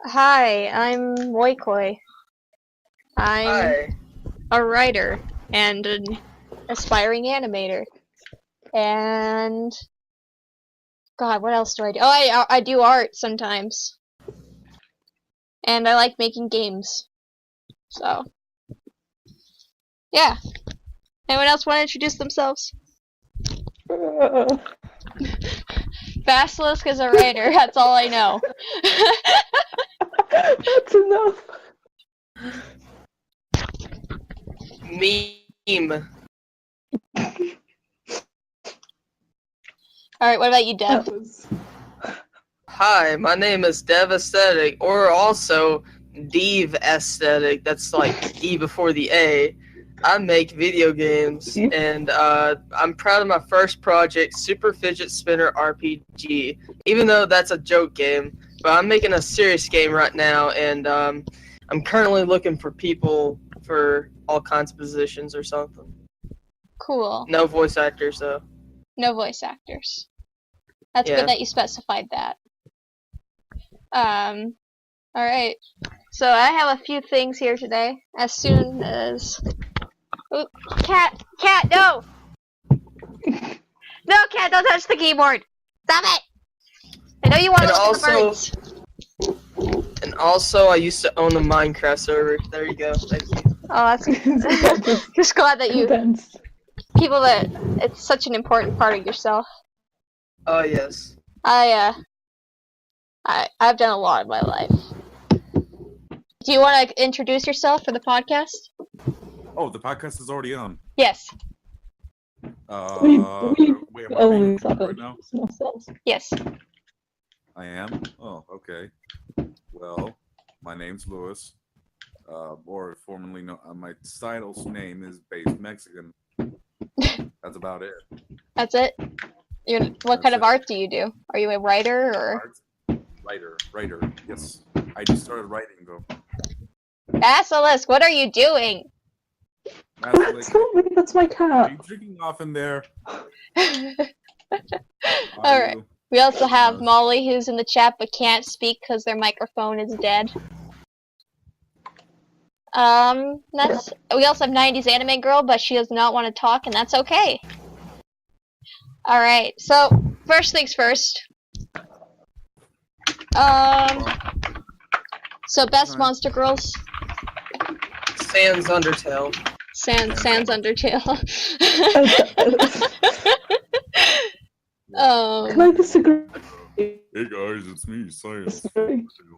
Hi, I'm Moikoi. I'm Hi. a writer and an aspiring animator. And God, what else do I do? Oh, I do art sometimes. And I like making games. So, yeah. Anyone else want to introduce themselves? Basilisk is a writer, that's all I know. That's enough. Meme. Alright, what about you, Dev? That was... Hi, my name is Dev Aesthetic, or also Dev Aesthetic. That's like E before the A. I make video games, and I'm proud of my first project, Super Fidget Spinner RPG. Even though that's a joke game, but I'm making a serious game right now, and I'm currently looking for people for all kinds of positions or something. Cool. No voice actors though. No voice actors. That's Yeah. good that you specified that. Alright. So I have a few things here today. As soon as... Ooh, cat! Cat, no! No, cat, don't touch the keyboard! Stop it! I know you want to And look at the also- birds. And also, I used to own a Minecraft server. There you go. Thank you. Oh, that's... Just glad that you... Condensed. People that... It's such an important part of yourself. Oh, yes. I've done a lot in my life. Do you want to introduce yourself for the podcast? Oh, the podcast is already on. Yes. Wait, we am I being always recorded have right now? ourselves. Yes. I am? Oh, okay. Well, my name's Louis. Or formerly known, my title's name is Based Mexican. That's about it. That's it? What kind of it. art do you do? Are you a writer or... Writer, yes. I just started writing, though. Basilisk, what are you doing? That's not me, that's my Are cat. you drinking off in there? Alright. We also have Yes. Molly, who's in the chat but can't speak because their microphone is dead. We also have 90s Anime Girl, but she does not want to talk, and that's okay. Alright, so, first things first. So best Monster Girls. Sans Undertale. Sans Undertale. Can I disagree? Hey guys, it's me, Science.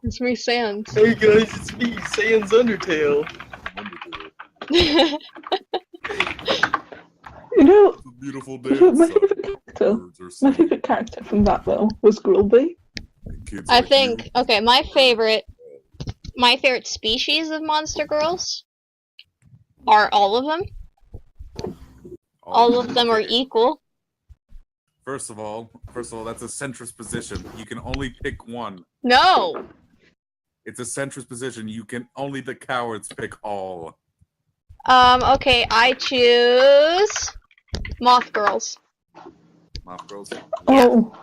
It's me, Sans. Hey guys, it's me, Sans Undertale. You know, It's a beautiful day. my outside. favourite character, Birds are my singing. favourite character from that though was Grulby. Kids I like think, you. okay, my favorite species of Monster Girls are all of them. All of them are Okay. equal. First of all, that's a centrist position. You can only pick one. No! It's a centrist position. You can only the cowards pick all. Okay, I choose Moth Girls. Moth girls. Oh,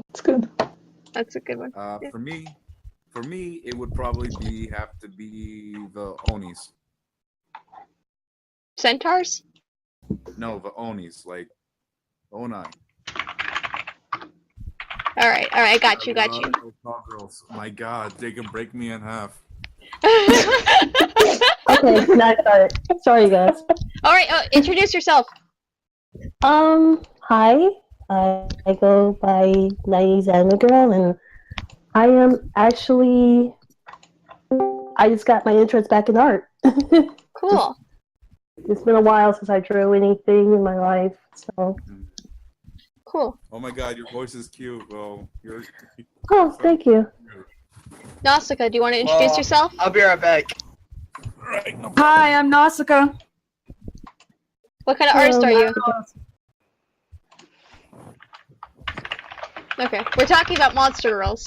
it's good. That's a good one. For me, it would probably have to be the Onis. Centaurs? No, the Onis, like Oni. Alright, I got you. I love those Moth girls. My God, they can break me in half. Okay, now I start. Sorry, guys. Alright, introduce yourself. Hi. I go by 90s Anime Girl, and I am actually... I just got my interest back in art. Cool. It's been a while since I drew anything in my life, so... Cool. Oh my God, your voice is cute. Well, you're. Oh, thank you. Nausicaa, do you want to introduce Well, yourself? I'll be right back. Right, no Hi, I'm Nausicaa. What kind of artist are you? Okay, we're talking about Monster Girls.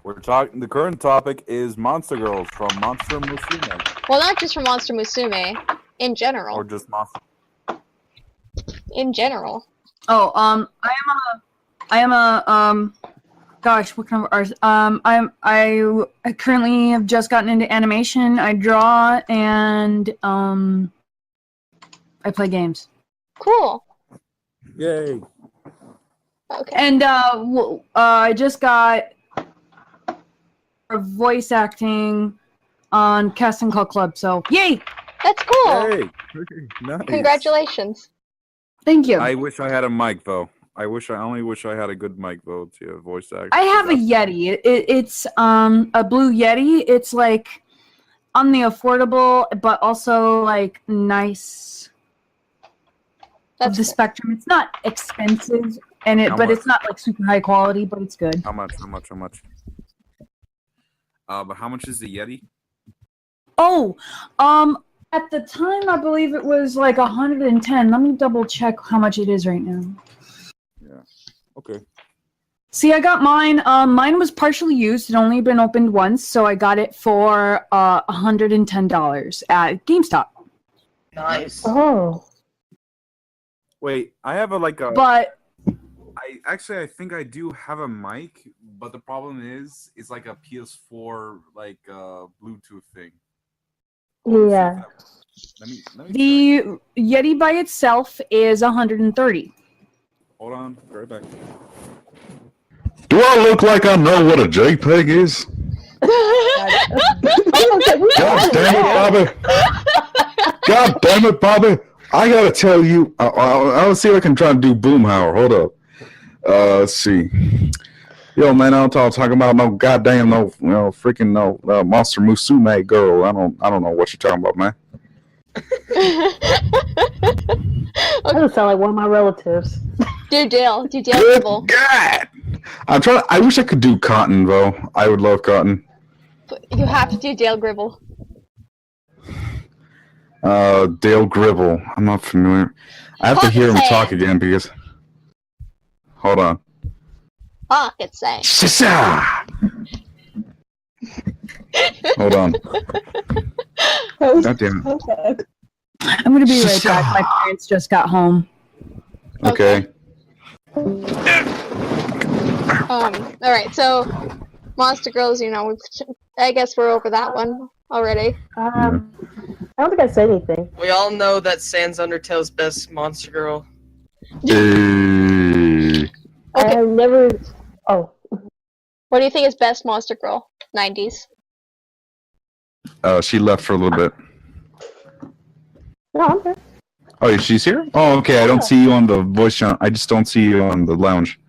We're talking. The current topic is Monster Girls from Monster Musume, Well, not just from Monster Musume. In general. or just Monster. In general. Oh, I am a Gosh, what kind of art? I currently have just gotten into animation. I draw and I play games. Cool. Yay! Okay. And I just got a voice acting on Casting Call Club. So yay! That's cool. Hey, nice. Congratulations. Thank you. I wish I had a mic though. I only wish I had a good mic though to voice act. I have a Yeti. It's a blue Yeti. It's like on the affordable, but also like nice of the spectrum. It's not expensive, and but it's not like super high quality, but it's good. How much? But how much is the Yeti? Oh, at the time I believe it was like 110. Let me double check how much it is right now. Yeah. Okay. See, I got mine. Mine was partially used. It only been opened once, so I got it for $110 at GameStop. Nice. Oh. Wait, I have But I think I do have a mic, but the problem is it's like a PS4 like Bluetooth thing. Yeah. Let me the Yeti by itself is 130. hold on, be right back. Do I look like I know what a JPEG is? God damn it, Bobby! God damn it, Bobby! I gotta tell you, I'll see if I can try to do Boomhauer. Hold up. Let's see. Yo, man, I don't talking about no goddamn freaking Monster Musume girl. I don't know what you're talking about, man. That doesn't sound like one of my relatives. Do Dale Good Gribble. God! I wish I could do Cotton though. I would love Cotton. You have to do Dale Gribble. Dale Gribble. I'm not familiar. I have to hear him talk again because. Hold on. Pocket saying. Shisa! Hold on. God damn it. Perfect. I'm gonna be right back. My parents just got home. Okay. Alright, so Monster Girls, I guess we're over that one already. I don't think I said anything. We all know that Sans Undertale's best Monster Girl. Okay. I never. Oh. What do you think is best Monster Girl? 90s. She left for a little bit. No, I'm here. Oh, she's here? Oh, okay. I don't see you on the voice channel. I just don't see you on the lounge.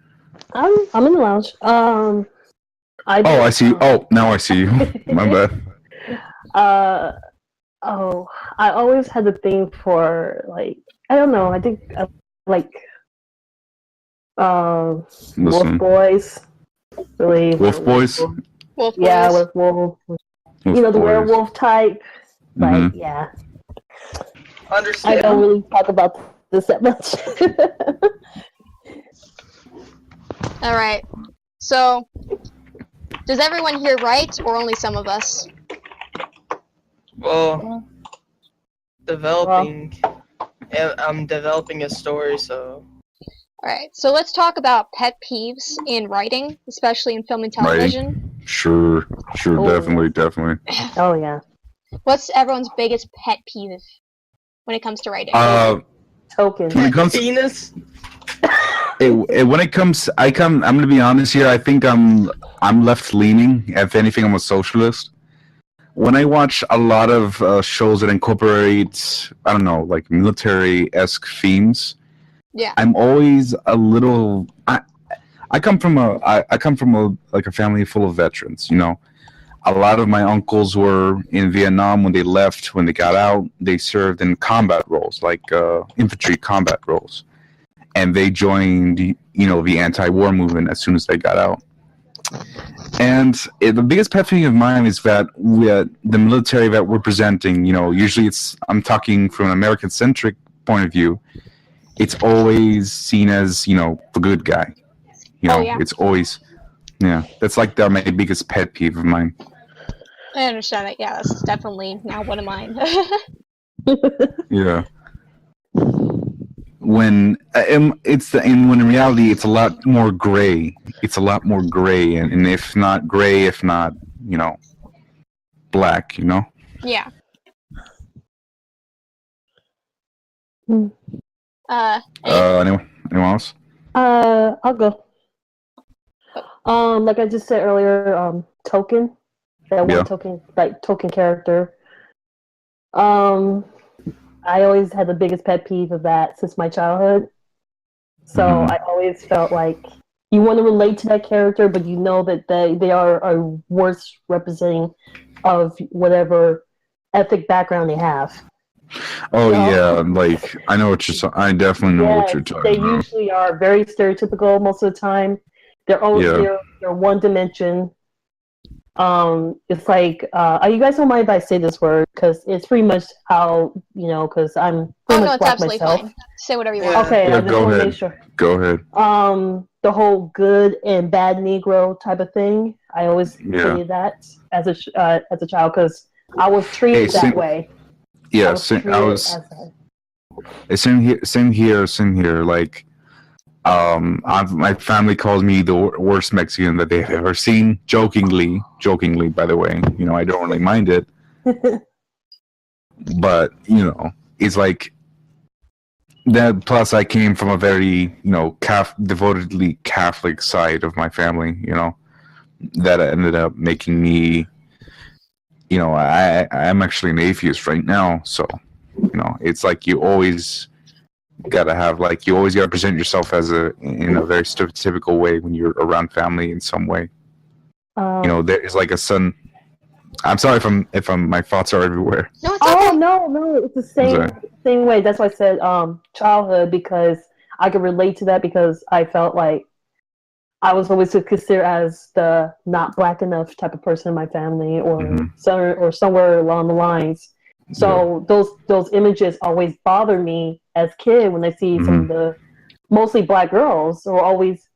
I'm in the lounge. I see you. Oh, now I see you. My bad. I always had the thing for I don't know. I think Wolf Listen. Boys. Really. Wolf Boys? Wolf Yeah, Boys. with Wolf. Wolf The Boys. werewolf type. Mhm. Yeah. I Understand. don't really talk about this that much. Alright. So, does everyone here write, or only some of us? Well, developing. I'm developing a story, so. Alright, so let's talk about pet peeves in writing, especially in film and television. Sure, Oh. definitely. Oh yeah. What's everyone's biggest pet peeve when it comes to writing? Token. When it comes to, Penis? when it comes, I'm gonna be honest here. I think I'm left leaning. If anything, I'm a socialist. When I watch a lot of shows that incorporate, I don't know, like military-esque themes, Yeah. I'm always a little. I come from a family full of veterans. A lot of my uncles were in Vietnam when they left. When they got out, they served in combat roles, like infantry combat roles, and they joined, the anti-war movement as soon as they got out. And the biggest pet peeve of mine is that the military that we're presenting, usually I'm talking from an American-centric point of view. It's always seen as, the good guy. Yeah. It's always, that's like my biggest pet peeve of mine. I understand that. Yeah, that's definitely now one of mine. Yeah. when when in reality it's a lot more gray. It's a lot more gray, and if not gray, if not black. Yeah. Hmm. Anyone else? I'll go. Like I just said earlier, token. That Yeah. one token, like token character. I always had the biggest pet peeve of that since my childhood. So Mhm. I always felt like you want to relate to that character, but you know that they are a worse representing of whatever ethnic background they have. Oh No. yeah, like I know what you're. I definitely know what you're Yes, talking they about. usually are very stereotypical most of the time. Yeah. They're one dimension. It's like, you guys don't mind if I say this word because it's pretty much how because I'm Oh pretty no, much it's black absolutely myself. fine. Say whatever you Yeah. want. Okay, Yeah, I just go want to ahead. make sure. Go ahead. The whole good and bad Negro type of thing. I always Yeah. hated that as a child because I was treated Hey, that way. I Yeah, was same, treated I as was. that. Same here. Like, my family calls me the worst Mexican that they've ever seen. Jokingly, by the way. I don't really mind it, but it's like that. Plus, I came from a very devotedly Catholic side of my family. That ended up making me. I'm actually an atheist right now, so it's like you always gotta present yourself in a very stereotypical way when you're around family in some way. There is like a son. I'm sorry if my thoughts are everywhere. No, it's okay. No, it's the Sorry. same way. That's why I said childhood because I could relate to that because I felt like I was always considered as the not black enough type of person in my family, or somewhere along the lines. So those images always bother me as a kid when I see some of the mostly black girls who are always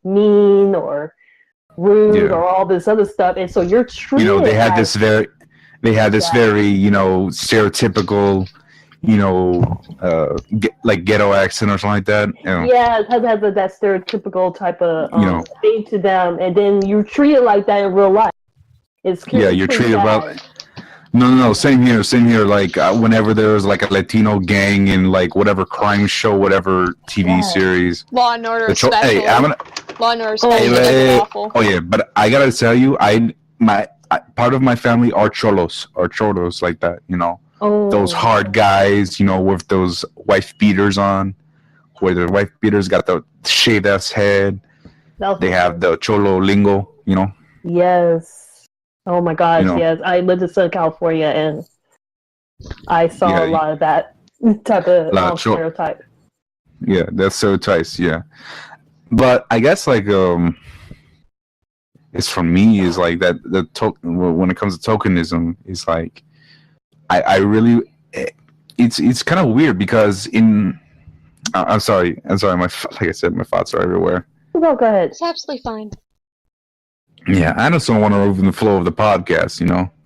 mean or rude or all this other stuff, and so you're treated. They had this very stereotypical like ghetto accent or something like that. Yeah, it has that stereotypical type of thing to them, and then you're treated like that in real life. It's you're treated well. No, same here. Like whenever there was like a Latino gang in like whatever crime show, whatever TV series. Law and Order especially. Hey, Law and Order especially is awful. Oh yeah, but I gotta tell you, part of my family are cholos like that. Those hard guys, with those wife beaters on, where the wife beaters got the shaved ass head. They have the cholo lingo, Yes. Oh my gosh, yes. I lived in Southern California and I saw a lot of that type of stereotype. Yeah, that's stereotypes, yeah. But I guess like it's for me is like that when it comes to tokenism is like I really it's kind of weird because I'm sorry like I said, my thoughts are everywhere. No, go ahead. It's absolutely fine. Yeah, I just don't want to ruin the flow of the podcast,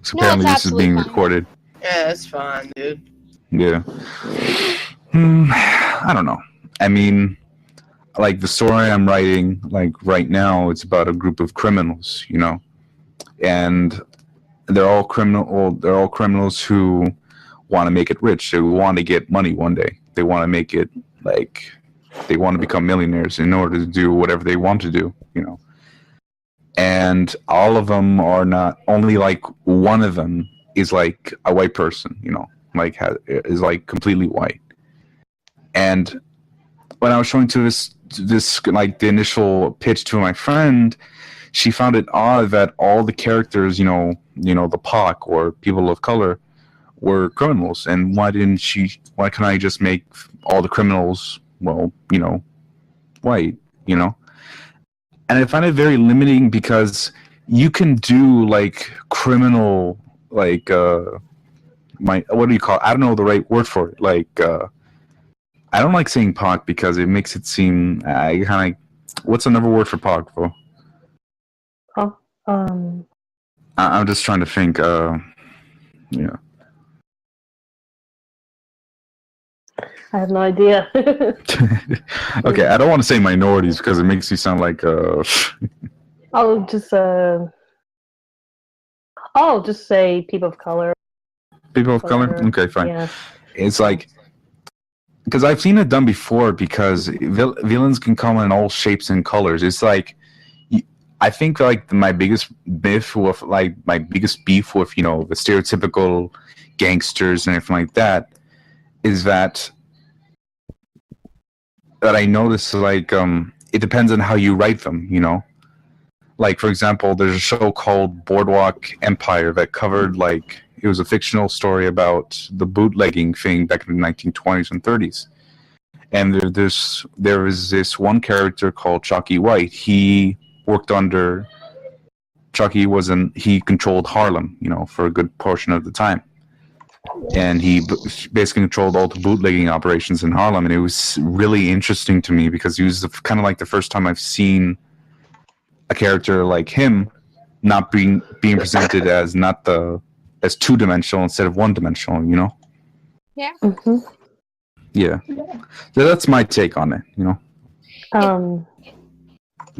So apparently this is being recorded. Yeah, it's fine, dude. Yeah. I don't know. I mean, like the story I'm writing, like right now, it's about a group of criminals, and they're all criminals who want to make it rich. They want to get money one day. They want to make it they want to become millionaires in order to do whatever they want to do, And all of them are not. Only like one of them is like a white person, like is like completely white. And when I was showing to this like the initial pitch to my friend, she found it odd that all the characters, the POC or people of color, were criminals. And why can't I just make all the criminals, white, And I find it very limiting because you can do like criminal, like what do you call it? I don't know the right word for it. Like I don't like saying POC because it makes it seem what's another word for POC, bro? I'm just trying to think. Yeah. I have no idea. Okay, I don't want to say minorities because it makes you sound like I'll just say people of color. people of color. Okay, fine. Yeah. It's like because I've seen it done before because villains can come in all shapes and colors. It's like I think like my biggest beef with the stereotypical gangsters and everything like that is that I notice like it depends on how you write them, like for example there's a show called Boardwalk Empire that covered like it was a fictional story about the bootlegging thing back in the 1920s and 30s, and there was this one character called Chalky White. He worked under Chucky he controlled Harlem, for a good portion of the time. And he basically controlled all the bootlegging operations in Harlem. And it was really interesting to me because he was kind of like the first time I've seen a character like him not being presented as as two-dimensional instead of one-dimensional, Yeah. Mm-hmm. Yeah. So that's my take on it,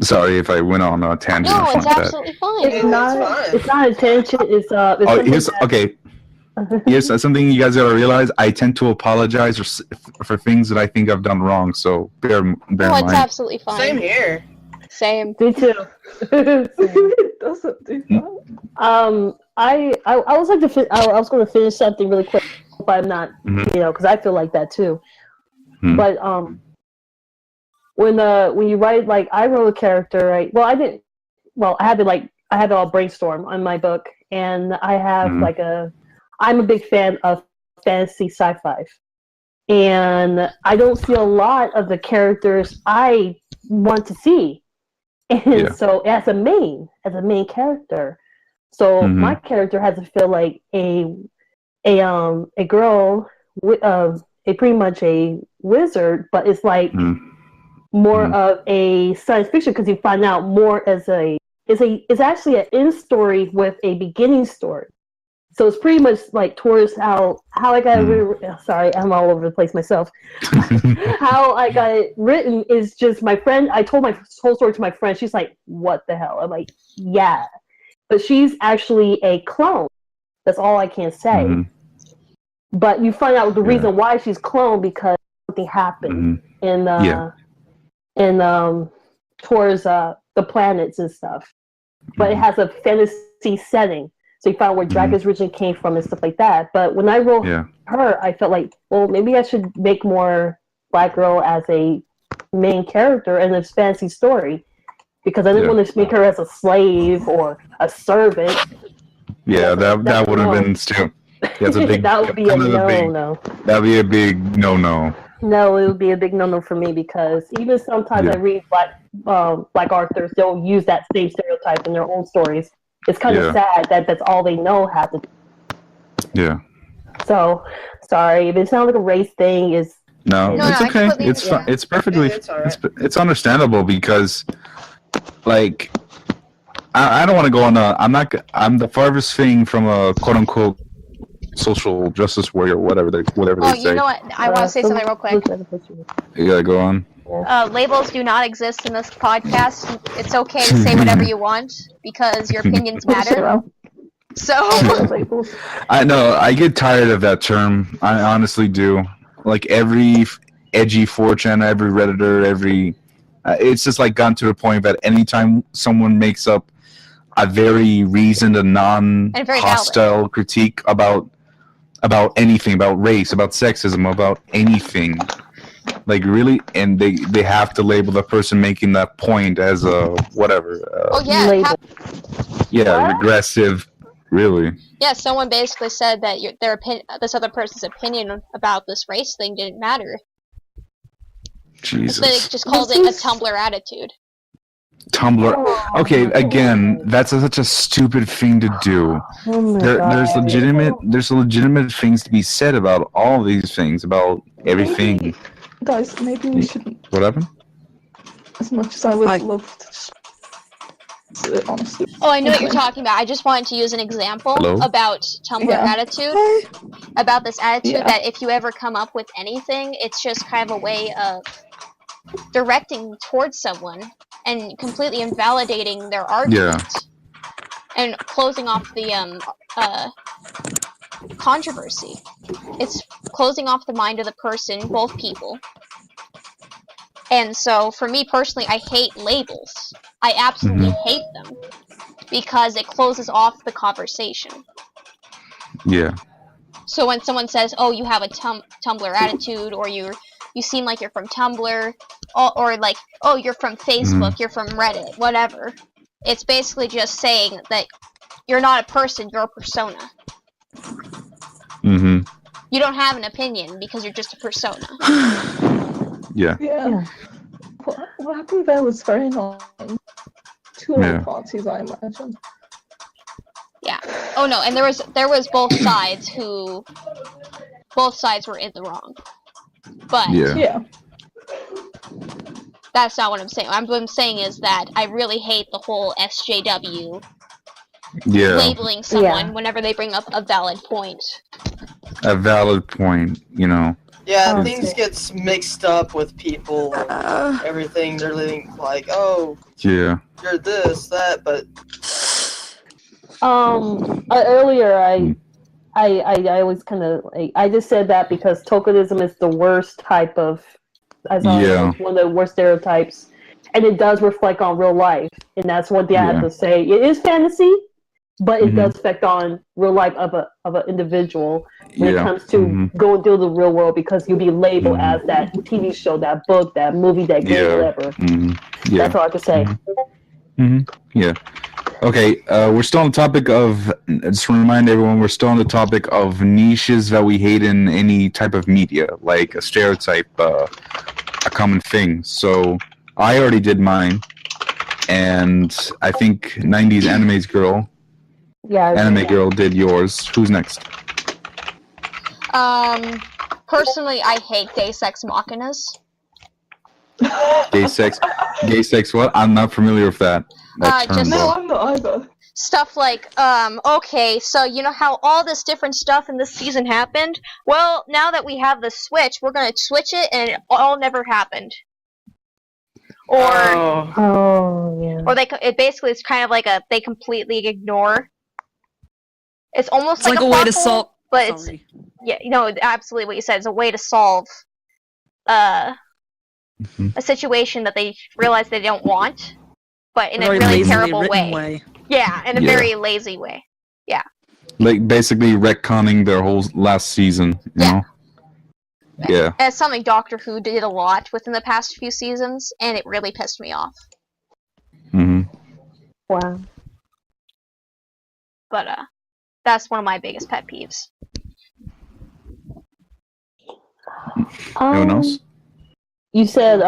Sorry if I went on a tangent. No, it's absolutely fine. It's not a tangent. It's here's something you guys gotta realize. I tend to apologize for things that I think I've done wrong. So bear in mind. It's absolutely fine. Same here. Same. Me too. It doesn't do that. I was like I was going to finish something really quick, but I'm not. Because I feel like that too. But when you write, like, I wrote a character, right? Well, I didn't. Well, I had to all brainstorm on my book, and I have I'm a big fan of fantasy sci-fi, and I don't see a lot of the characters I want to see, and so as a main character, so my character has to feel like a girl, pretty much a wizard, but it's like more of a science fiction because you find out more as it's actually an end story with a beginning story. So it's pretty much like towards how I got it. Sorry, I'm all over the place myself. How I got it written is just my friend. I told my whole story to my friend. She's like, "What the hell?" I'm like, "Yeah," but she's actually a clone. That's all I can say. But you find out the reason why she's cloned because something happened towards the planets and stuff. But it has a fantasy setting. So you find where dragons originally came from and stuff like that. But when I wrote her, I felt like, well, maybe I should make more Black Girl as a main character in this fantasy story. Because I didn't want to make her as a slave or a servant. Yeah, that would have been still. That's a big. That would be a no-no. That would be a big no-no. No, it would be a big no-no for me because even sometimes I read Black authors, they'll use that same stereotype in their own stories. It's kind of sad that that's all they know how to do. Yeah. So, sorry, if it sounds like a race thing, it's okay. It's perfectly. It's understandable because, like, I don't want to go on I'm the farthest thing from a quote unquote social justice warrior, whatever they say. Oh, you know what? I want to say something real quick. You gotta go on. Labels do not exist in this podcast. It's okay to say whatever you want because your opinions matter. So I know I get tired of that term. I honestly do. Like every edgy 4chan, every Redditor, it's just like gotten to the point that anytime someone makes up a very reasoned and non-hostile critique about anything, about race, about sexism, about anything, like really, and they have to label the person making that point as a whatever. Regressive, really. Yeah, someone basically said that this other person's opinion about this race thing didn't matter. Jesus. They just called it a Tumblr attitude. Tumblr. Okay, again, that's such a stupid thing to do. There's legitimate things to be said about all these things, about everything. Guys, maybe we shouldn't. What happened? As much as I would love to. honestly. Oh, I know what you're talking about. I just wanted to use an example Hello? about Tumblr Yeah. attitude. About this attitude Yeah. that if you ever come up with anything, it's just kind of a way of directing towards someone and completely invalidating their argument and closing off the controversy. It's closing off the mind of the person, both people. And so, for me personally, I hate labels. I absolutely hate them because it closes off the conversation. Yeah. So when someone says, "Oh, you have a Tumblr attitude," or you seem like you're from Tumblr, or like, "Oh, you're from Facebook, you're from Reddit," whatever. It's basically just saying that you're not a person, you're a persona. Mm-hmm. You don't have an opinion because you're just a persona. Yeah. Yeah. What happened there was very annoying. To all parties, I imagine. Yeah. Oh no, and there was both sides who both sides were in the wrong. But Yeah. that's not what I'm saying. What I'm saying is that I really hate the whole SJW labeling someone whenever they bring up a valid point. A valid point, you know. Yeah, things get mixed up with people and everything. They're like, oh, Yeah. you're this, that, but earlier I was kind of like, I just said that because tokenism is the worst type of, as one of the worst stereotypes, and it does reflect on real life, and that's one thing I have to say. It is fantasy, but it does affect on real life of an individual when it comes to going through the real world, because you'll be labeled as that TV show, that book, that movie, that game, whatever. That's all I can say. Yeah. Okay, we're still on the topic of, just to remind everyone, we're still on the topic of niches that we hate in any type of media, like a stereotype, a common thing. So I already did mine, and I think 90s anime girl did yours. Who's next? Personally, I hate Deus Ex Machinas. Gay sex what? I'm not familiar with that term. No, I'm not either. Stuff like, okay, so you know how all this different stuff in this season happened? Well, now that we have the Switch, we're gonna switch it, and it all never happened. Or, or it basically is kind of like they completely ignore. It's almost like a way to solve, but it's absolutely what you said. It's a way to solve a situation that they realize they don't want, but in a really terrible way. Yeah, in a very lazy way. Yeah. Like basically retconning their whole last season, you know? Yeah. And it's something Doctor Who did a lot within the past few seasons, and it really pissed me off. Wow. But that's one of my biggest pet peeves. Anyone else? You said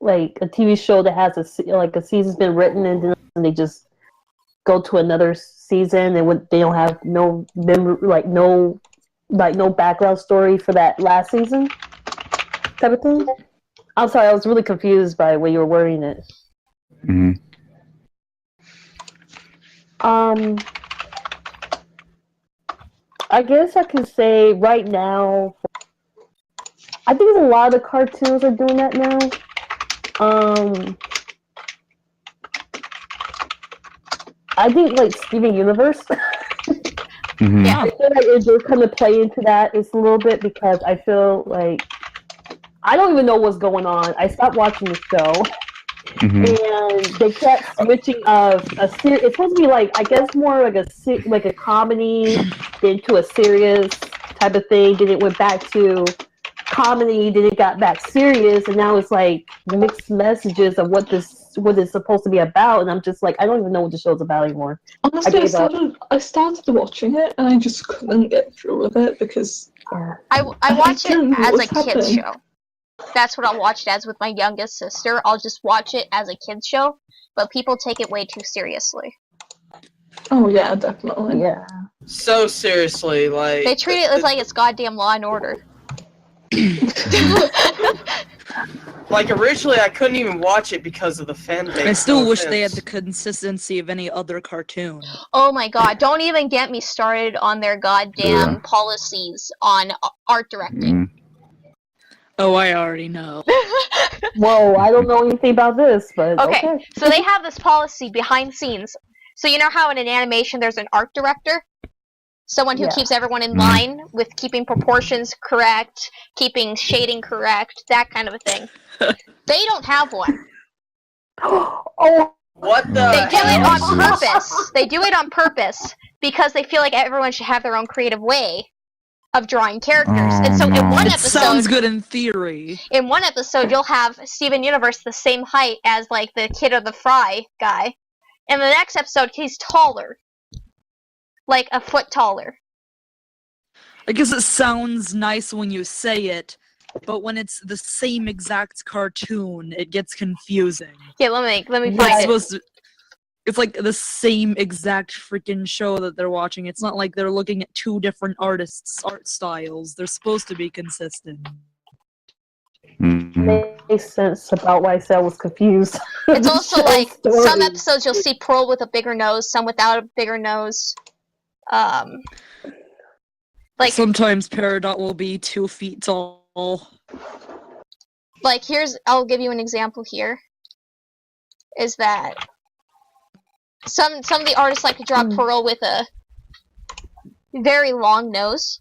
like a TV show that has a season's been written, and then they just go to another season, and they don't have no background story for that last season type of thing. I'm sorry, I was really confused by the way you were wording it. I guess I can say right now, I think a lot of the cartoons are doing that now. I think like Steven Universe. Yeah. I feel like they're kind of play into that a little bit, because I feel like I don't even know what's going on. I stopped watching the show, and they kept switching of a series. It's supposed to be like, I guess, more like a comedy, then to a serious type of thing. Then it went back to comedy, then it got back serious, and now it's like mixed messages of what it's supposed to be about, and I'm just like, I don't even know what the show's about anymore. Honestly, I started watching it, and I just couldn't get through with it because I watch it as a kid's show. That's what I'll watch it as with my youngest sister. I'll just watch it as a kid's show, but people take it way too seriously. Oh yeah, definitely. Yeah. So seriously, like they treat it as like it's goddamn Law and Order. Like, originally I couldn't even watch it because of the fan base. I still no wish they had offense. the consistency of any other cartoon. Oh my god, don't even get me started on their goddamn Yeah. policies on art directing. Oh, I already know. Whoa, I don't know anything about this, but okay. So they have this policy behind scenes. So you know how in an animation there's an art director? Someone who Yeah. keeps everyone in line with keeping proportions correct, keeping shading correct, that kind of a thing. They don't have one. Oh, What the They do it on Jesus. purpose. They do it on purpose because they feel like everyone should have their own creative way of drawing characters. And so in Oh, one no. It episode, sounds good in theory. in one episode you'll have Steven Universe the same height as like the Kid of the Fry guy. In the next episode he's taller. Like a foot taller. I guess it sounds nice when you say it, but when it's the same exact cartoon, it gets confusing. Yeah, let me It's find it. supposed to. It's like the same exact freaking show that they're watching. It's not like they're looking at two different artists' art styles. They're supposed to be consistent. Mhm. makes sense about why I said I was confused. It's also like some Story. episodes you'll see Pearl with a bigger nose, some without a bigger nose. Like Sometimes Peridot will be 2 feet tall. like I'll give you an example here. Is that some of the artists like to draw Pearl with a very long nose,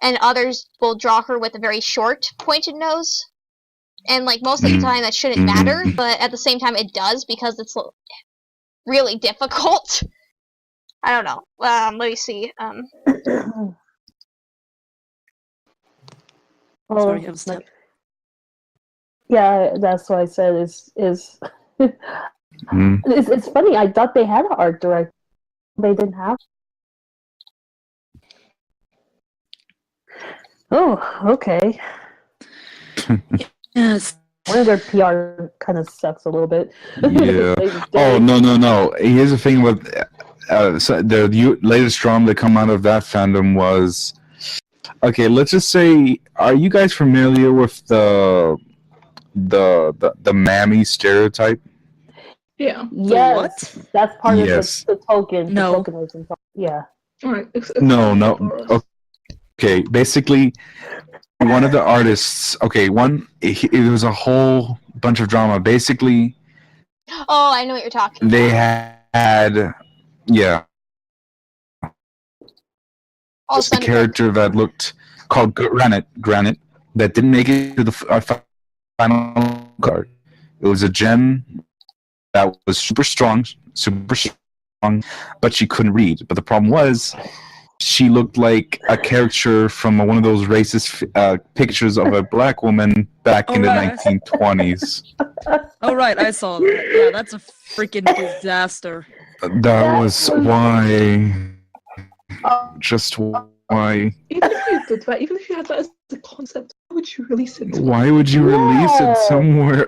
and others will draw her with a very short, pointed nose. And like most of the time that shouldn't matter, but at the same time it does because it's really difficult. I don't know. Let me see. Well, Sorry, I'm stuck. yeah, that's why I said Mhm. it's funny. I thought they had an art director. They didn't have. Oh, okay. Yes. One of their PR kind of sucks a little bit. Yeah. Oh, no. Here's the thing with so the latest drama that come out of that fandom was, okay, let's just say, are you guys familiar with the mammy stereotype? Yeah. Yes, What? that's part Yes. of the token. No. The tokenism. Yeah. All right. No. Okay, basically, one of the artists. Okay, it was a whole bunch of drama. Basically, Oh, I know what you're talking they about. had, yeah, All a character that looked called Granite that didn't make it to the final card. It was a gem that was super strong, but she couldn't read. But the problem was, she looked like a caricature from one of those racist pictures of a black woman back in the Alright. 1920s. Oh, right, I saw that. Yeah, that's a freaking disaster. That was why. Just why? Even if you did that, even if you had that as a concept, why would you release it? Why would you release it somewhere?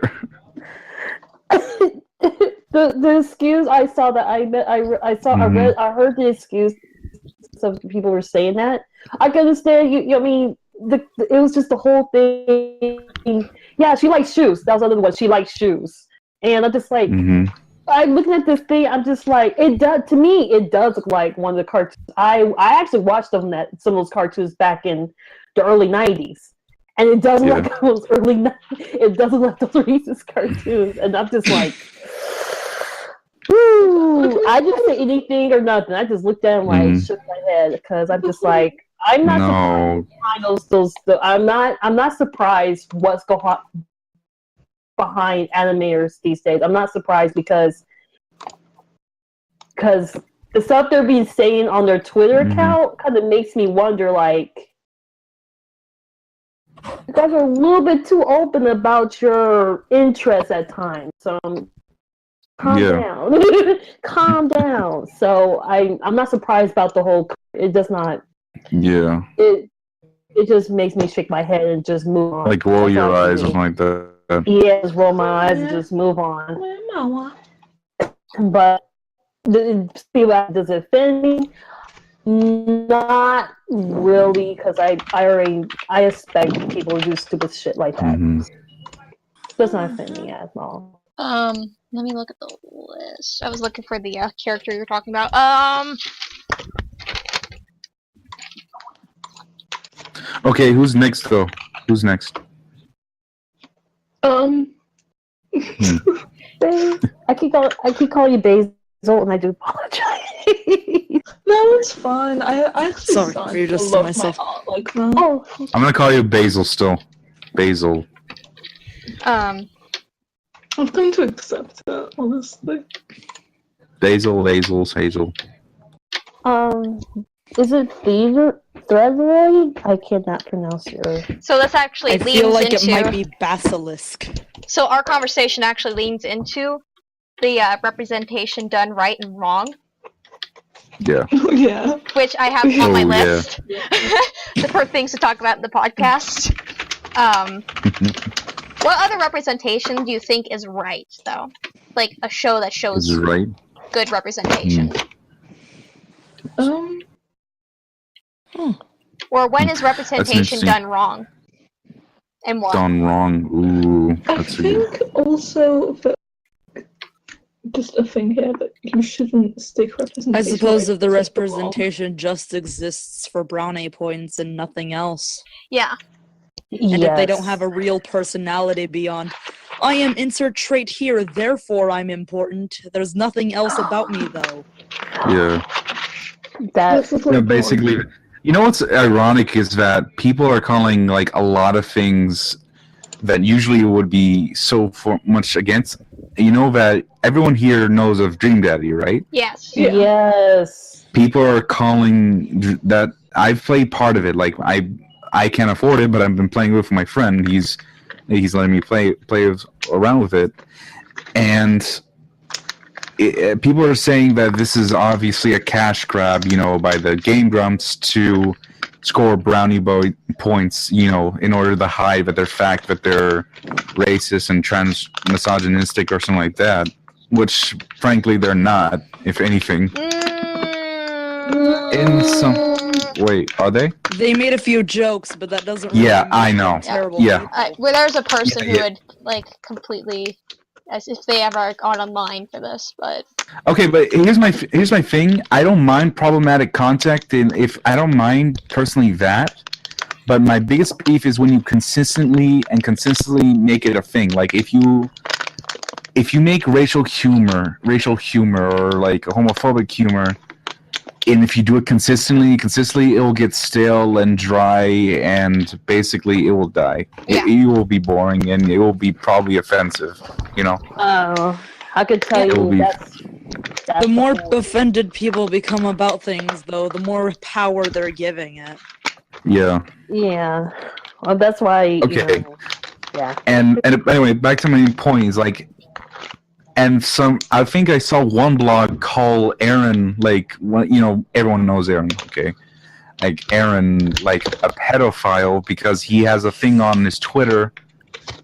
the excuse I saw that I heard the excuse. Some people were saying that. I can understand you. I mean, it was just the whole thing. Yeah, she likes shoes. That was another one. She likes shoes, and I'm just like, I'm looking at this thing. I'm just like, it does to me. It does look like one of the cartoons. I actually watched some of those cartoons back in the early '90s, and it does look like those early. It doesn't look like those racist cartoons, and I'm just like. Ooh, I didn't say anything or nothing. I just looked at him like shook my head because I'm just like I'm not surprised behind I'm not surprised what's going on behind animators these days. I'm not surprised because the stuff they're being saying on their Twitter account kind of makes me wonder like you guys are a little bit too open about your interests at times. So calm down. Calm down. So I'm not surprised about the whole. It does not. Yeah. It just makes me shake my head and just move on. Like roll your eyes or something like that. Yeah, just roll my eyes and just move on. But does it offend me? Not really, because I expect people to do stupid shit like that. That's not offending at all. Let me look at the list. I was looking for the character you're talking about. Okay, who's next though? Who's next? I keep calling you Basil, and I do apologize. No, it's fine. I actually Sorry, started you're to just love myself. my art like that. Oh, I'm gonna call you Basil still. Basil. I'm going to accept it, honestly. Basil, Hazel. is it Threadroid? I cannot pronounce your. So this actually I leans feel like into. it might be Basilisk. So our conversation actually leans into the representation done right and wrong, Yeah. Yeah. which I have on my Oh, yeah. list for things to talk about in the podcast. What other representation do you think is right, though? Like a show that shows Is it right? good representation. Or when is representation interesting. done wrong? And what? Done wrong. Ooh, I that's a good. think also that just a thing here that you shouldn't stick representation. I suppose if the just wrong. representation just exists for brownie points and nothing else. Yeah. And if they don't have a real personality beyond, I am insert trait here, therefore I'm important. There's nothing else about me, though. Yeah. That's Yeah, basically, you know what's ironic is that people are calling like a lot of things that usually would be so much against. You know that everyone here knows of Dream Daddy, right? Yes. Yeah. Yes. People are calling that. I've played part of it. Like I can't afford it, but I've been playing with my friend. He's letting me play around with it, and people are saying that this is obviously a cash grab, you know, by the Game Grumps to score brownie boy points, you know, in order to hide that fact that they're racist and misogynistic or something like that, which frankly they're not, if anything. In some wait, are they? They made a few jokes, but that doesn't. Yeah, make I them know. Terrible. Yeah. Where there's a person Yeah. who would like completely, as if they ever got online for this, but Okay, but here's my thing. I don't mind problematic content, and if I don't mind personally that, but my biggest beef is when you consistently make it a thing. Like if you make racial humor or like homophobic humor, and if you do it consistently, it will get stale and dry, and basically it will die. Yeah. It will be boring, and it will be probably offensive. You know. Oh, I could tell It will you be- that's The more whole- offended people become about things, though, the more power they're giving it. Yeah. Yeah. Well, that's why. Okay. You know, yeah. And anyway, back to my point is like, and I think I saw one blog call Aaron, like, you know, everyone knows Aaron, okay? Like Aaron, like a pedophile because he has a thing on his Twitter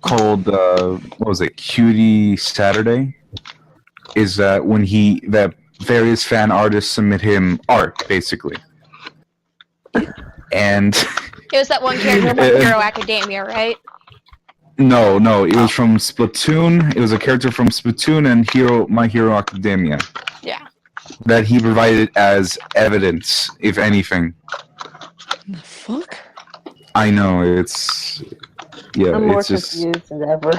called what was it, Cutie Saturday? Is that when that various fan artists submit him art, basically. And it was that one character from Hero Academia, right? No, it was from Splatoon. It was a character from Splatoon and My Hero Academia. Yeah. That he provided as evidence, if anything. The fuck? I know, it's... Yeah, I'm more it's just... confused than ever.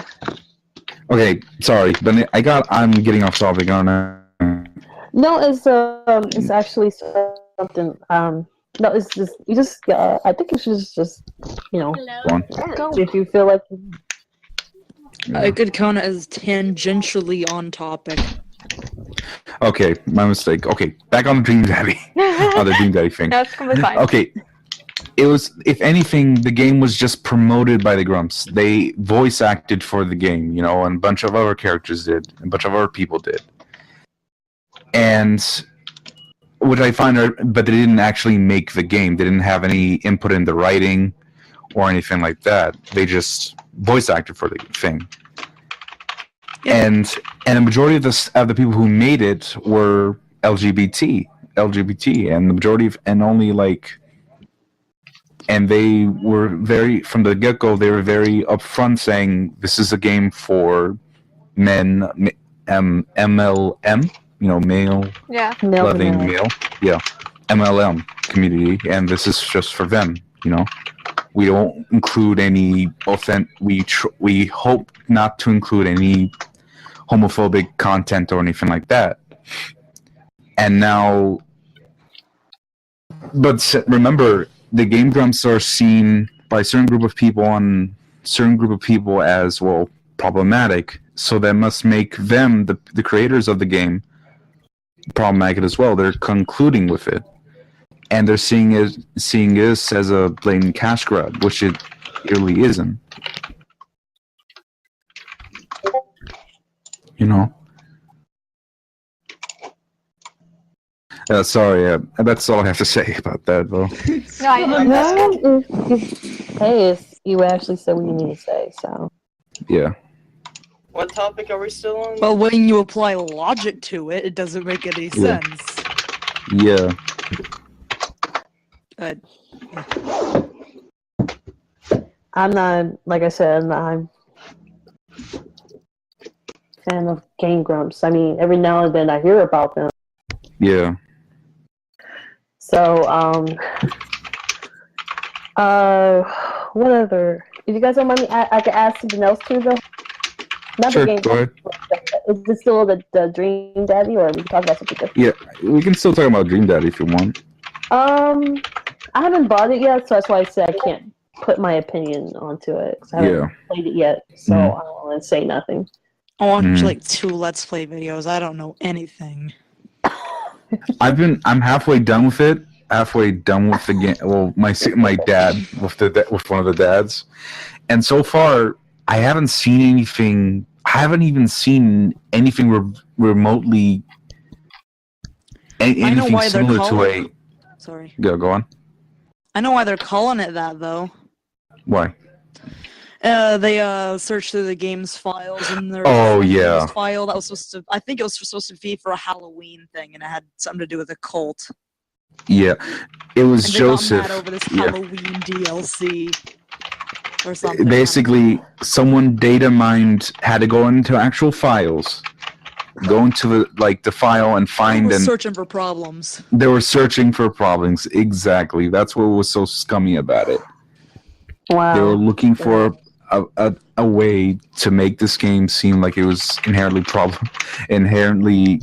Okay, sorry, but I'm getting off topic, aren't I? No, it's actually something. No, it's just I think it's just you know, Go on. if you feel like. I could count it as tangentially on topic. Okay, my mistake. Okay, back on the Dream Daddy. The Dream Daddy thing. That's completely fine. Okay. It was, if anything, the game was just promoted by the Grumps. They voice acted for the game, you know, and a bunch of other characters did, and a bunch of other people did. And, which I find, but they didn't actually make the game. They didn't have any input in the writing or anything like that. They just voice acted for the thing. Yeah. And the majority of the people who made it were LGBT, and the majority of, and only like. and they were very from the get-go. They were very upfront, saying this is a game for men, MLM, male Yeah. loving male, MLM community, and this is just for them. We don't include any we hope not to include any homophobic content or anything like that. And now, but remember, the Game Grumps are seen by a certain group of people as, well, problematic. So that must make them, the creators of the game, problematic as well. They're concluding with it, and they're seeing this as a blatant cash grab, which it really isn't. Sorry, that's all I have to say about that, though. Hey, you actually said what you need to say, so. Yeah. What topic are we still on? Well, when you apply logic to it, it doesn't make any sense. Yeah. I'm not, like I said, I'm a fan of Game Grumps. I mean, every now and then I hear about them. Yeah. So, what other? If you guys don't mind me, I can ask something else too, though. Not Sure, the game. go ahead. Is this still the Dream Daddy, or we can talk about something different? Yeah, we can still talk about Dream Daddy if you want. I haven't bought it yet, so that's why I said I can't put my opinion onto it. 'Cause I haven't played it yet, so I don't want to say nothing. I watched like 2 Let's Play videos. I don't know anything. I'm halfway done with it. Halfway done with the game. Well, my dad with one of the dads, and so far I haven't seen anything. I haven't even seen anything remotely anything similar to a. Sorry. Yeah, go on. I know why they're calling it that, though. Why? They searched through the game's files, and there's a file that was supposed to. I think it was supposed to be for a Halloween thing, and it had something to do with a cult. Yeah, it was and Joseph. They got mad over this Halloween DLC or something. Basically, someone data mined, had to go into actual files, go into the file and find. And searching for problems. They were searching for problems. Exactly. That's what was so scummy about it. Wow. They were looking for a way to make this game seem like it was inherently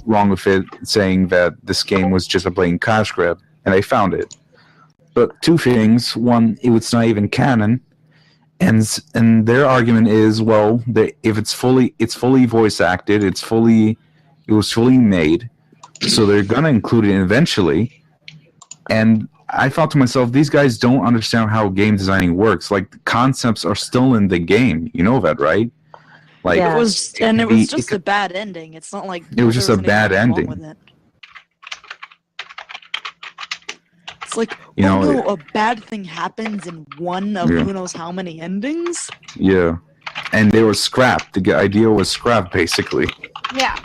wrong with it, saying that this game was just a blatant cash grab, and they found it. But 2 things: one, it was not even canon, and their argument is, well, if it's fully voice acted, it was fully made, so they're gonna include it eventually. And I thought to myself, these guys don't understand how game designing works. Like, the concepts are still in the game. You know that, right? Like, it was just a bad ending. It's not like it was just a bad ending. With it. It's like, a bad thing happens in one of who knows how many endings. Yeah, and they were scrapped. The idea was scrapped, basically. Yeah.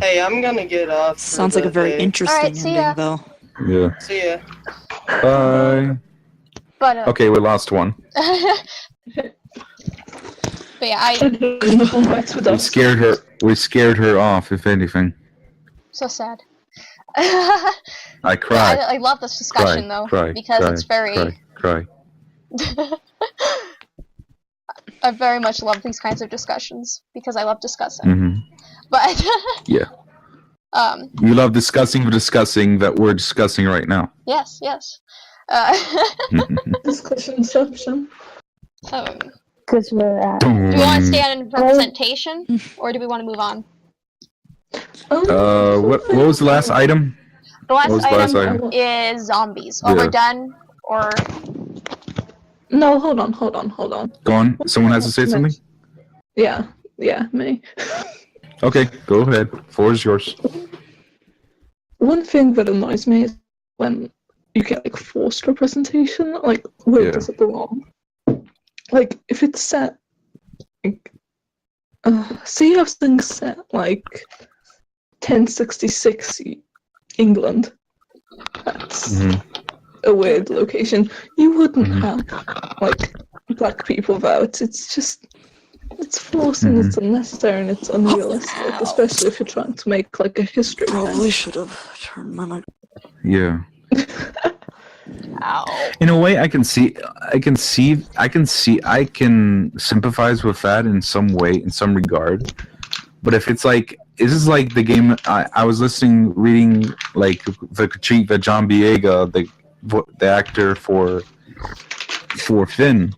Hey, I'm gonna get off. Sounds like a very interesting ending, though. Yeah. See ya. Bye. But okay, we lost one. But yeah, We scared her off, if anything. So sad. I cried. I love this discussion because it's very. Cry. I very much love these kinds of discussions because I love discussing. Mm-hmm. But yeah. You love discussing that we're discussing right now. Yes. Discussionception. Because we're at. Do we want to stay on representation, or do we want to move on? What was the last item? The last item is zombies. Oh, we're done, or? No, hold on. Go on. Someone has to say something? Yeah, me. Okay, go ahead. Floor is yours. One thing that annoys me is when you get like forced representation. Like, where does it belong? Like, if it's set, like, say you have things set like 1066, England. That's Mhm. a weird location. You wouldn't Mhm. have like black people vote. It's just it's forcing, it's unnecessary, and it's unrealistic, especially if you're trying to make like a history. Probably should have turned my mic. Yeah. Ow. In a way, I can sympathize with that in some way, in some regard. But if it's like, this is like the game. I was reading like the critique that John Boyega, the actor for Finn,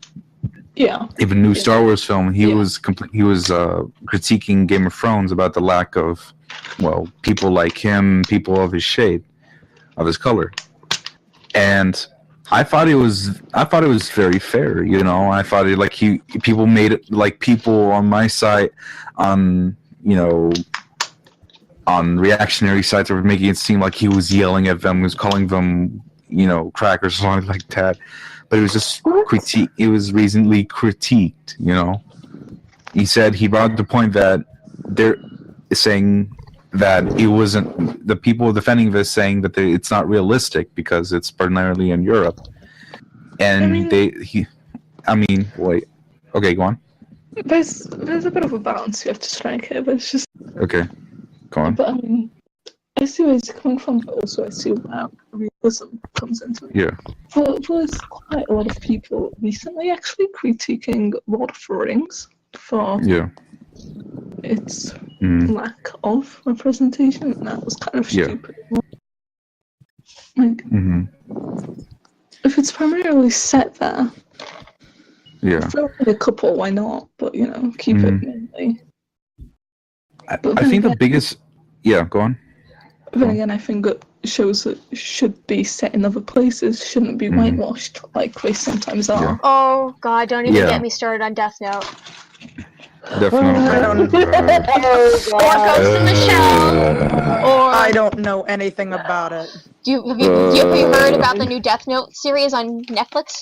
even new Star Wars film, he was critiquing Game of Thrones about the lack of, well, people like him, people of his shade, of his color, and I thought it was very fair, you know. I thought it people made it like people on my side, on reactionary sites were making it seem like he was yelling at them, was calling them, crackers or something like that. But it was just critique. It was reasonably critiqued, you know. He brought up the point that they're saying that it wasn't, the people defending this saying that it's not realistic because it's primarily in Europe, and wait, okay, go on. There's a bit of a balance you have to strike here, but it's just okay, go on. But I see where he's coming from, but also I see where realism comes into it. Yeah. There's quite a lot of people recently actually critiquing Lord of the Rings for its lack of representation, and that was kind of stupid. Like, if it's primarily set there, throw in a couple, why not? But keep it mainly. I think the biggest, go on. But then again, I think that shows that should be set in other places shouldn't be whitewashed like they sometimes are. Yeah. Oh god, don't even get me started on Death Note. Definitely. I don't know. Or Ghost in the Shell. Or I don't know anything about it. Have you heard about the new Death Note series on Netflix?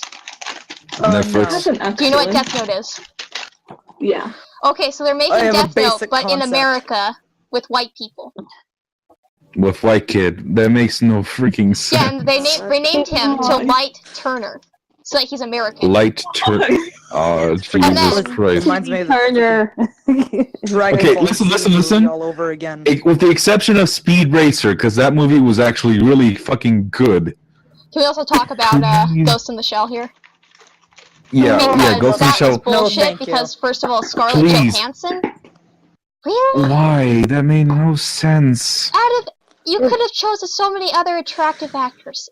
Netflix. No. Do you know what Death Note is? Yeah. Okay, so they're making Death Note, but in America with white people. With white kid, that makes no freaking sense. Yeah, and they renamed him to Light Turner, so that he's American. Light Turner. Oh, Jesus Christ. Reminds me of Turner. Okay, listen. All over again. With the exception of Speed Racer, because that movie was actually really fucking good. Can we also talk about Ghost in the Shell here? Yeah, Ghost in the Shell. That was bullshit because, first of all, Scarlett Johansson. Really? Why? That made no sense. You could have chosen so many other attractive actresses.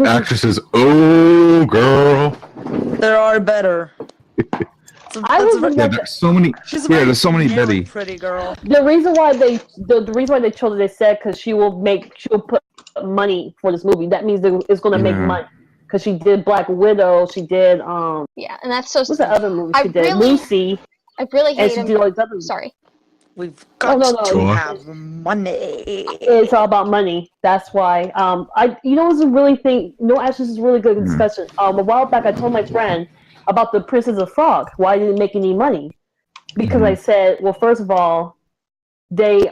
Actresses, oh girl. There are better. There's so many. There's so many Betty. Pretty girl. The reason why they chose it, they said because she will put money for this movie. That means it's going to make money. Because she did Black Widow, she did yeah, and that's so. What's the other movie she did? Lucy. I really hate and she did all these other. Sorry. We've got to have money. It's all about money. That's why. This is a really thing. No, actually, this is a really good discussion. A while back, I told my friend about the Princess of Frog. Why didn't it make any money? Because I said, well, first of all, it's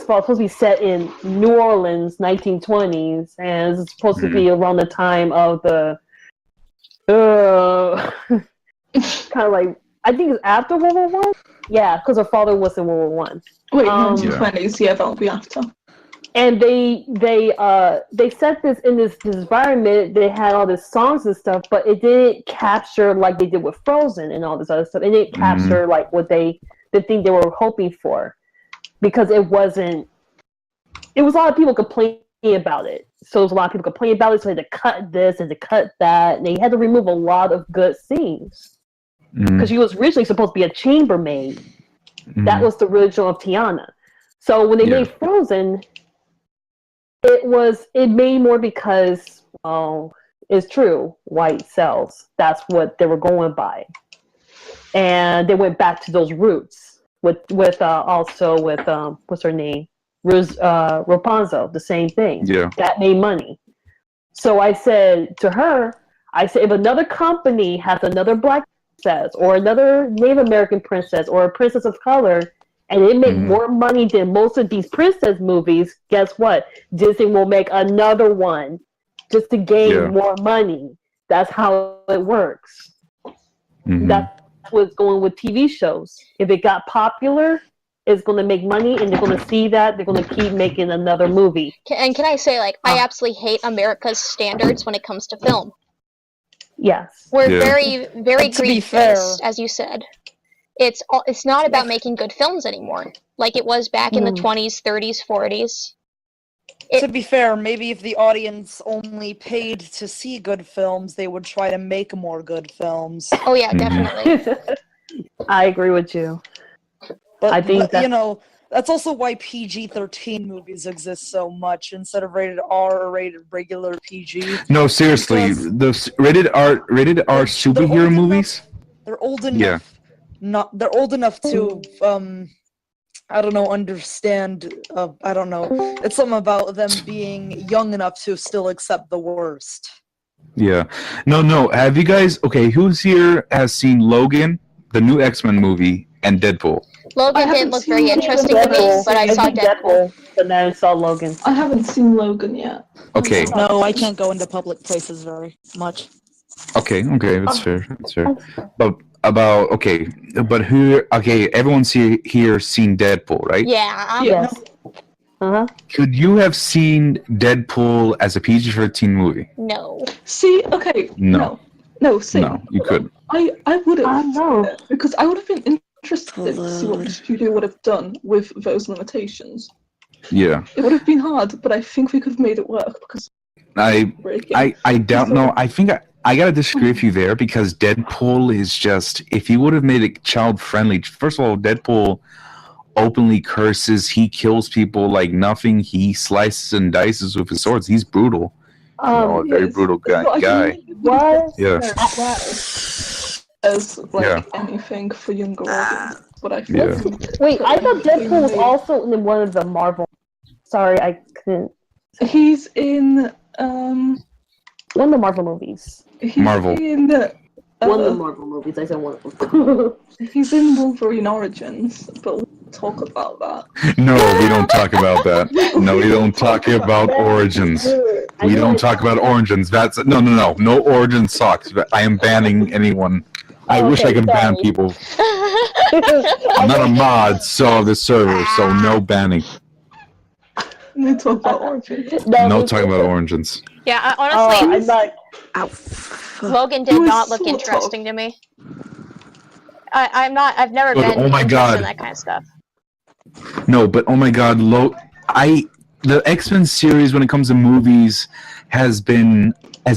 supposed to be set in New Orleans, 1920s, and it's supposed to be around the time of the kind of like, I think it's after World War One. Yeah, because her father was in World War One. Wait, 1920s. Yeah, that'll be after. And they set this in this environment. They had all these songs and stuff, but it didn't capture like they did with Frozen and all this other stuff. It didn't capture like what the thing they were hoping for, because it wasn't. It was a lot of people complaining about it. So there was a lot of people complaining about it. So they had to cut this and to cut that, and they had to remove a lot of good scenes. Because she was originally supposed to be a chambermaid. That was the original of Tiana. So when they made Frozen, it made more because, it's true, white cells. That's what they were going by. And they went back to those roots with what's her name? Rapunzel, the same thing. Yeah. That made money. So I said to her, if another company has another black princess or another Native American princess or a princess of color, and it made more money than most of these princess movies, guess what? Disney will make another one just to gain more money. That's how it works. That's what's going with TV shows. If it got popular, it's going to make money, and they're going to see that. They're going to keep making another movie. And can I say, like, I absolutely hate America's standards when it comes to film. Yes. We're very, very greed-based, as you said. It's not about making good films anymore, like it was back in the 20s, 30s, 40s. To be fair, maybe if the audience only paid to see good films, they would try to make more good films. Oh yeah, definitely. I agree with you. But I think you know, that's also why PG-13 movies exist so much instead of rated R or rated regular PG. No, seriously, the rated R superhero movies. They're old enough. They're old enough to I don't know, understand. I don't know. It's something about them being young enough to still accept the worst. Yeah. No. Have you guys? Okay, who's here has seen Logan, the new X-Men movie, and Deadpool? Logan didn't look very interesting to me, but I saw Deadpool. But then I saw Logan. I haven't seen Logan yet. Okay. No, I can't go into public places very much. Okay, that's fair. That's fair. But who? Okay, everyone's here seen Deadpool, right? Yeah. Yes. Could you have seen Deadpool as a PG-13 movie? No. See, okay. No, see. No, you couldn't. I would have. I know. Because I would have been interested to see what the studio would have done with those limitations. Yeah. It would have been hard, but I think we could have made it work because I don't know. I think I gotta disagree with you there because Deadpool is just, if you would have made it child friendly, first of all, Deadpool openly curses, he kills people like nothing, he slices and dices with his swords, he's brutal. A very brutal guy. What? Yeah. As anything for younger audience, but I feel Wait, I thought Deadpool was also in one of the Marvel. Sorry, I couldn't. He's in one of the Marvel movies. Marvel. In, one of the Marvel movies. I said one of them. He's in Wolverine Origins, but we'll talk about that. No, we don't talk about that. No, we don't talk about Origins. We don't talk about Origins. That's no Origins sucks. I am banning anyone. I wish I could ban people. I'm not a mod, so the server, so no banning. No talk about Origins. No talking about Origins. Yeah, honestly, Logan did was not look so interesting to me. I've never But, been oh my interested God. in that kind of stuff. No, but oh my God, the X-Men series when it comes to movies has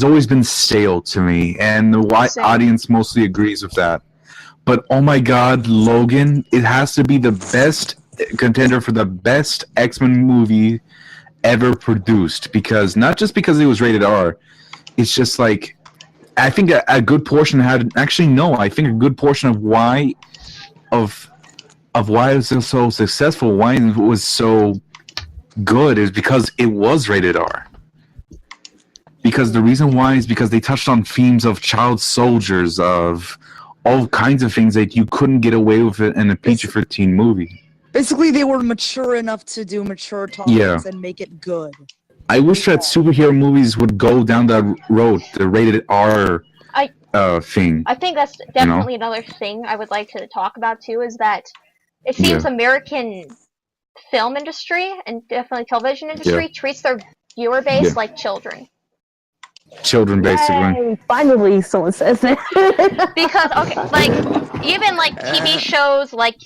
always been stale to me, and the audience mostly agrees with that. But oh my God, Logan, it has to be the best contender for the best X-Men movie ever produced, because not just because it was rated R, it's just like I think a good portion I think a good portion of why it was so successful, why it was so good, is because it was rated R. Because the reason why is because they touched on themes of child soldiers, of all kinds of things that you couldn't get away with it in a PG-13 movie. Basically, they were mature enough to do mature topics and make it good. I wish that superhero movies would go down that road, the rated R thing. I think that's definitely another thing I would like to talk about too, is that it seems American film industry and definitely television industry treats their viewer base like children. Children, basically. Yay, finally, someone says it. Because even TV shows like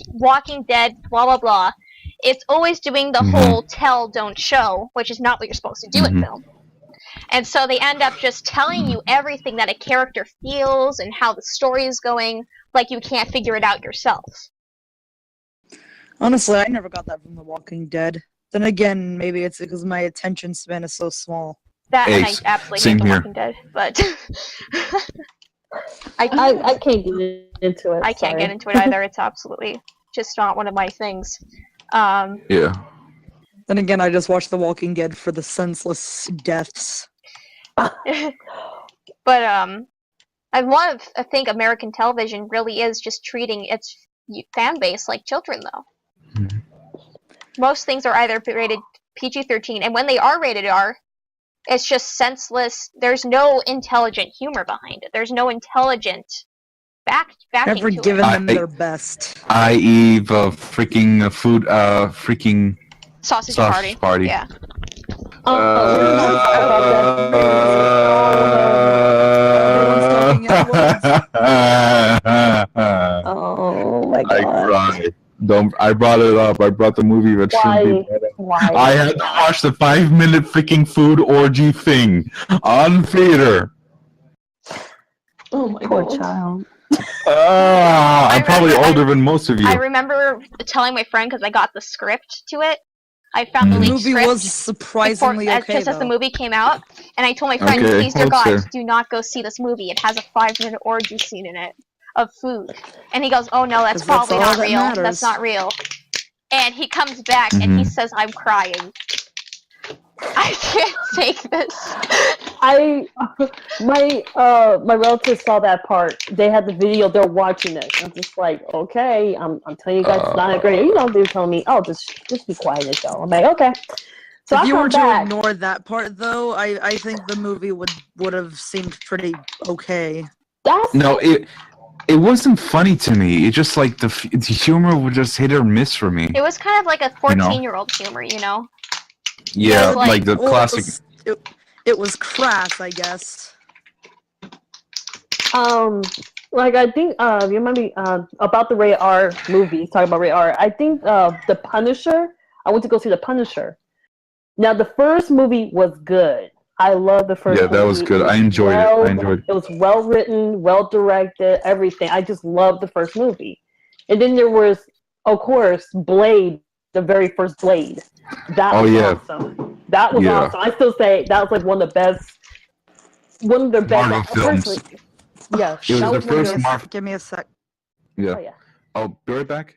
Walking Dead, blah blah blah, it's always doing the whole tell don't show, which is not what you're supposed to do in film. And so they end up just telling you everything that a character feels and how the story is going, like you can't figure it out yourself. Honestly, I never got that from The Walking Dead. Then again, maybe it's because my attention span is so small. That and I absolutely hate The Walking Dead, but I can't get into it. I can't get into it either. It's absolutely just not one of my things. Yeah. Then again, I just watched The Walking Dead for the senseless deaths. But I think American television really is just treating its fan base like children, though. Mhm. Most things are either rated PG-13, and when they are rated R, it's just senseless. There's no intelligent humor behind it. There's no intelligent backing Never to given it. them their best. I.e. the freaking food, freaking Sausage party. Yeah. Oh my god. I cried. I brought it up. I brought the movie that should be better. Why? I had to watch the 5-minute freaking food orgy thing on theater. Oh my Poor god. child. I'm probably older than most of you. I remember telling my friend because I got the script to it. I found the The leaked movie script was surprisingly okay, just as the though. movie came out, and I told my friend, Okay, please, dear let's God, hear. do not go see this movie. It has a 5-minute orgy scene in it of food. And he goes, oh no, that's 'Cause that's probably all not that real. matters. That's not real. And he comes back and he says, I'm crying. I can't take this. My relatives saw that part. They had the video. They're watching it. I'm just like, okay, I'm telling you guys it's not a great. You know, they're telling me, oh, just be quiet, Joe. I'm like, okay. So If I you were come to back. ignore that part, though, I think the movie would have seemed pretty okay. No, it wasn't funny to me. It just like the humor would just hit or miss for me. It was kind of like a 14-year-old humor, you know? Yeah, It was like the Well, classic. It was crass, I guess. Like I think you remind me about the rated R movies. Talking about rated R, I think The Punisher. I went to go see The Punisher. Now the first movie was good. I love the first. Yeah, that was good. I enjoyed it. It was well written, well directed, everything. I just loved the first movie. And then there was, of course, Blade, the very first Blade. That was awesome. That was awesome. I still say that was like one of their best Marvel films. Yeah, It was the first Marvel. Give me a sec. Yeah. I'll be right back.